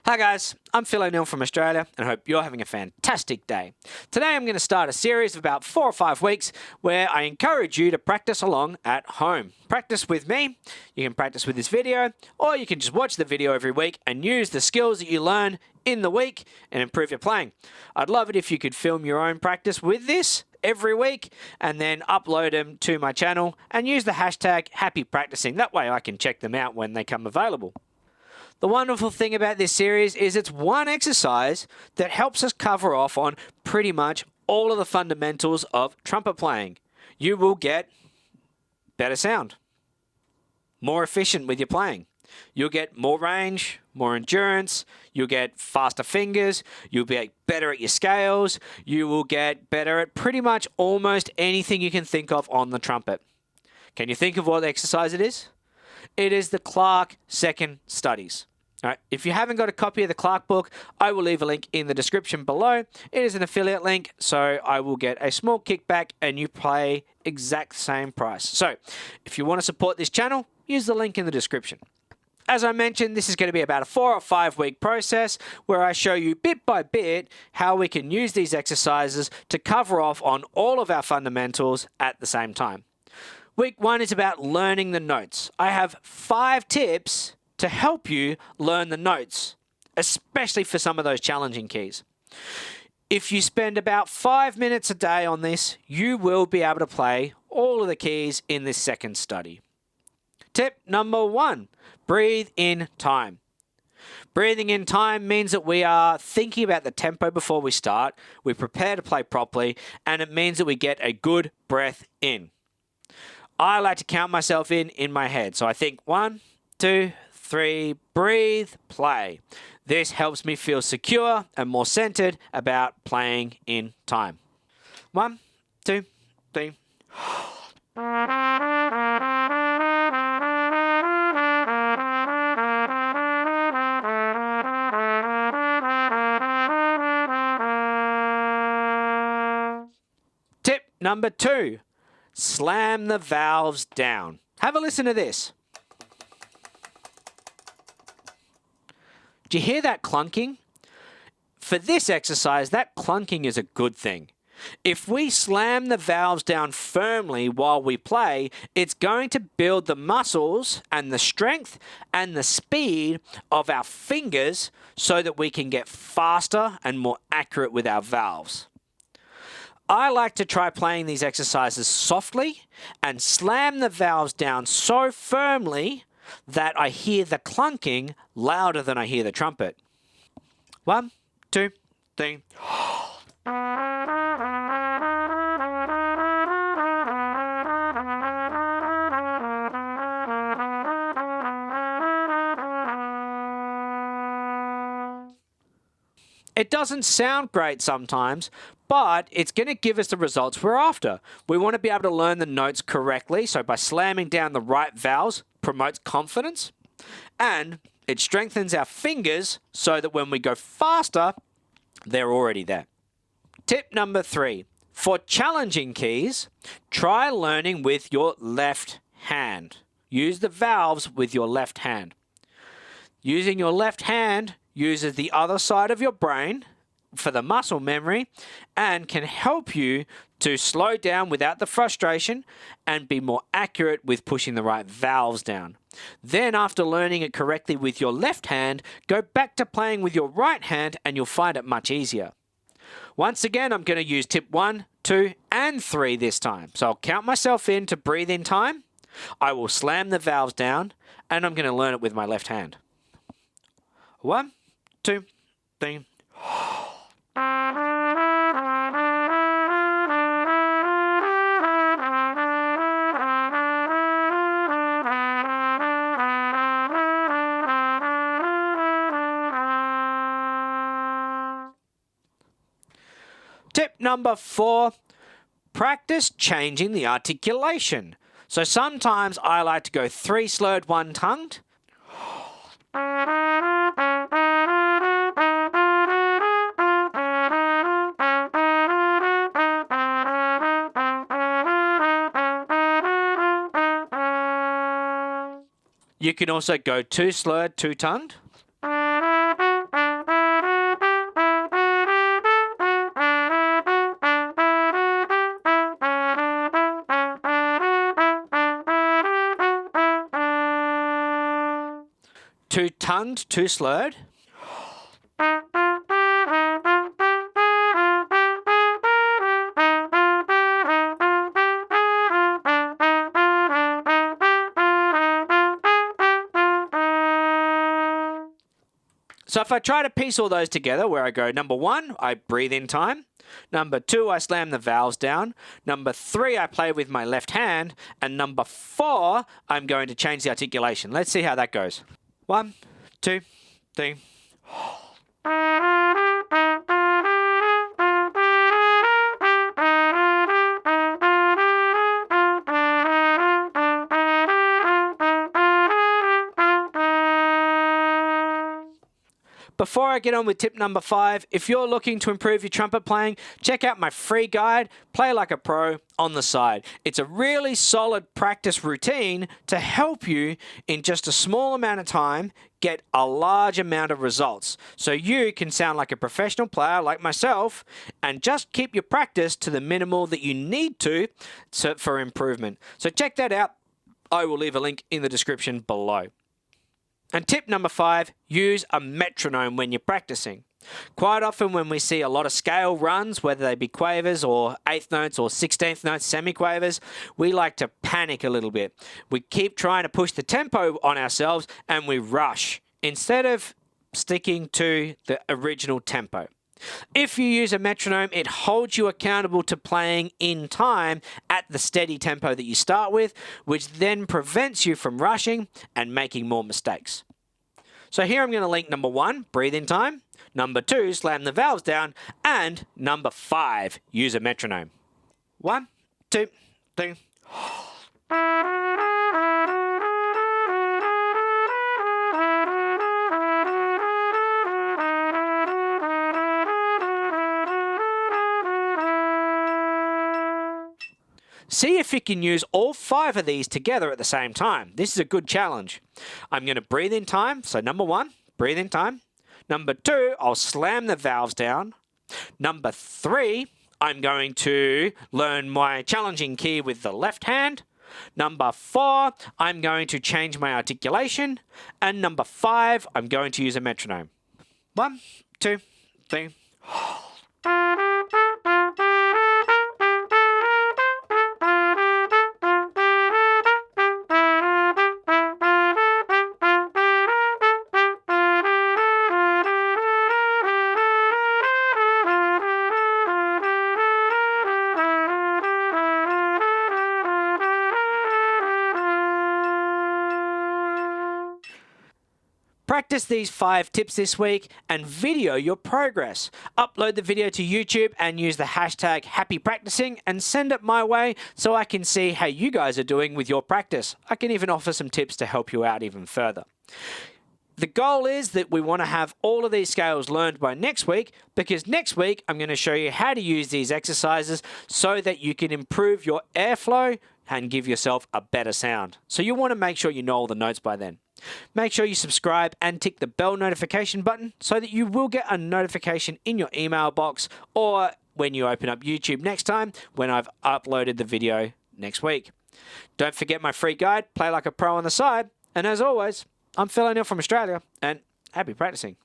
Hi guys, I'm Phil O'Neill from Australia and I hope you're having a fantastic day. Today I'm going to start a series of about 4 or 5 weeks where I encourage you to practice along at home. Practice with me, you can practice with this video, or you can just watch the video every week and use the skills that you learn in the week and improve your playing. I'd love it if you could film your own practice with this every week and then upload them to my channel and use the hashtag #HappyPracticing. That way I can check them out when they come available. The wonderful thing about this series is it's one exercise that helps us cover off on pretty much all of the fundamentals of trumpet playing. You will get better sound, more efficient with your playing. You'll get more range, more endurance, you'll get faster fingers, you'll be better at your scales, you will get better at pretty much almost anything you can think of on the trumpet. Can you think of what exercise it is? It is the Clark Second Studies. All right. If you haven't got a copy of the Clark book, I will leave a link in the description below. It is an affiliate link, so I will get a small kickback and you pay exact same price. So if you want to support this channel, use the link in the description. As I mentioned, this is going to be about a 4 or 5 week process where I show you bit by bit how we can use these exercises to cover off on all of our fundamentals at the same time. Week 1 is about learning the notes. I have 5 tips to help you learn the notes, especially for some of those challenging keys. If you spend about 5 minutes a day on this, you will be able to play all of the keys in this second study. Tip number 1, breathe in time. Breathing in time means that we are thinking about the tempo before we start, we prepare to play properly, and it means that we get a good breath in. I like to count myself in my head. So I think 1, 2, 3, breathe, play. This helps me feel secure and more centered about playing in time. 1, 2, 3. Tip number 2. Slam the valves down. Have a listen to this. Do you hear that clunking? For this exercise, that clunking is a good thing. If we slam the valves down firmly while we play, it's going to build the muscles and the strength and the speed of our fingers so that we can get faster and more accurate with our valves. I like to try playing these exercises softly and slam the valves down so firmly that I hear the clunking louder than I hear the trumpet. 1, 2, 3. It doesn't sound great sometimes, but it's going to give us the results we're after. We want to be able to learn the notes correctly, so by slamming down the right valves promotes confidence, and it strengthens our fingers so that when we go faster, they're already there. Tip number 3. For challenging keys, try learning with your left hand. Use the valves with your left hand. Using your left hand uses the other side of your brain for the muscle memory and can help you to slow down without the frustration and be more accurate with pushing the right valves down. Then after learning it correctly with your left hand, go back to playing with your right hand and you'll find it much easier. Once again, I'm going to use tip 1, 2, and 3 this time. So I'll count myself in to breathe in time. I will slam the valves down and I'm going to learn it with my left hand. 1, 2, 3. Tip number 4, practice changing the articulation. So sometimes I like to go 3 slurred, 1 tongued. You can also go 2 slurred, 2 tongued. Too tongued, too slurred. So if I try to piece all those together, where I go, number 1, I breathe in time. Number 2, I slam the valves down. Number 3, I play with my left hand. And number 4, I'm going to change the articulation. Let's see how that goes. 1, 2, 3. Before I get on with tip number 5, if you're looking to improve your trumpet playing, check out my free guide, Play Like a Pro, on the side. It's a really solid practice routine to help you in just a small amount of time get a large amount of results. So you can sound like a professional player like myself and just keep your practice to the minimal that you need to for improvement. So check that out. I will leave a link in the description below. And tip number 5, use a metronome when you're practicing. Quite often when we see a lot of scale runs, whether they be quavers or 8th notes or 16th notes, semi-quavers, we like to panic a little bit. We keep trying to push the tempo on ourselves and we rush instead of sticking to the original tempo. If you use a metronome, it holds you accountable to playing in time at the steady tempo that you start with, which then prevents you from rushing and making more mistakes. So here I'm going to link number 1, breathe in time, number 2, slam the valves down, and number 5, use a metronome. 1, 2, 3. See if you can use all 5 of these together at the same time. This is a good challenge. I'm going to breathe in time. So number 1, breathe in time. Number 2, I'll slam the valves down. Number 3, I'm going to learn my challenging key with the left hand. Number 4, I'm going to change my articulation. And number 5, I'm going to use a metronome. 1, 2, 3. Practice these 5 tips this week and video your progress. Upload the video to YouTube and use the hashtag #HappyPracticing and send it my way so I can see how you guys are doing with your practice. I can even offer some tips to help you out even further. The goal is that we want to have all of these scales learned by next week, because next week I'm going to show you how to use these exercises so that you can improve your airflow and give yourself a better sound. So you want to make sure you know all the notes by then. Make sure you subscribe and tick the bell notification button so that you will get a notification in your email box or when you open up YouTube next time when I've uploaded the video next week. Don't forget my free guide, Play Like a Pro, on the side. And as always, I'm Phil O'Neill from Australia, and happy practicing.